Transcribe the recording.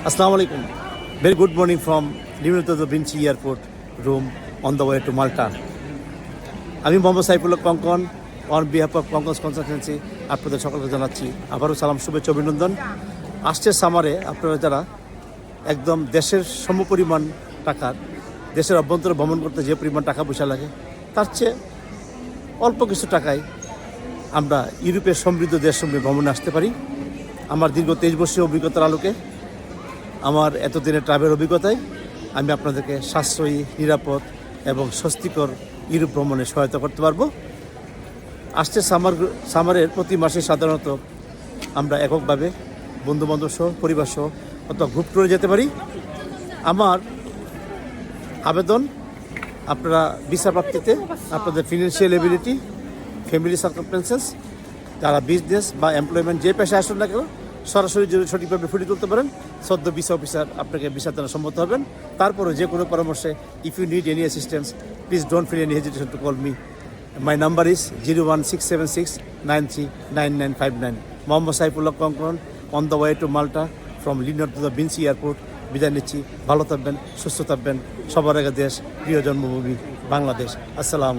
Assalamu alaikum. Very good morning from Leonardo da Vinci Airport room on the way to Malta. আমি Mohammad Saifullah Kankon on behalf of Kankons consultancy আপনাদের সকলকে জানাচ্ছি আবারও সালাম, শুভেচ্ছা, অভিনন্দন। আসছে সামারে আপনারা যারা একদম দেশের সমপরিমাণ টাকার দেশের অভ্যন্তরে ভ্রমণ করতে যে পরিমাণ টাকা পয়সা লাগে তার চেয়ে অল্প কিছু টাকায় আমরা ইউরোপের সমৃদ্ধ দেশসমূহে ভ্রমণে আসতে পারি। আমার দীর্ঘ 23 বছরের অভিজ্ঞতার আলোকে, আমার এতদিনের ট্রাভেল অভিজ্ঞতায় আমি আপনাদেরকে সাশ্রয়ী, নিরাপদ এবং স্বস্তিকর ইউরোপ ভ্রমণে সহায়তা করতে পারবো। আসছে সামারের প্রতি মাসে সাধারণত আমরা এককভাবে, বন্ধুবান্ধব সহ, পরিবার সহ অথবা গ্রুপ ট্যুরে যেতে পারি। আমার আবেদন, আপনারা ভিসা প্রাপ্তিতে আপনাদের ফিনান্সিয়াল এবিলিটি, ফ্যামিলি সার্কামস্ট্যান্সেস, যারা বিজনেস বা এমপ্লয়মেন্ট যে পেশায় আসুন না কেন সরাসরি যদি সঠিকভাবে ফুটিয়ে তুলতে পারেন, সদ্য ভিসা অফিসার আপনাকে ভিসা দ্বারা সম্মত হবেন। তারপরে যে কোনো পরামর্শে if you need any assistance please don't feel any hesitation to call me. My number is 01676939959। Mohammad Saifullah Kankon on the way to Malta from Leonardo da Vinci airport. বিদায় নিচ্ছি। ভালো থাকবেন, সুস্থ থাকবেন। সবার আগে দেশ, প্রিয় জন্মভূমি বাংলাদেশ। আসসালাম।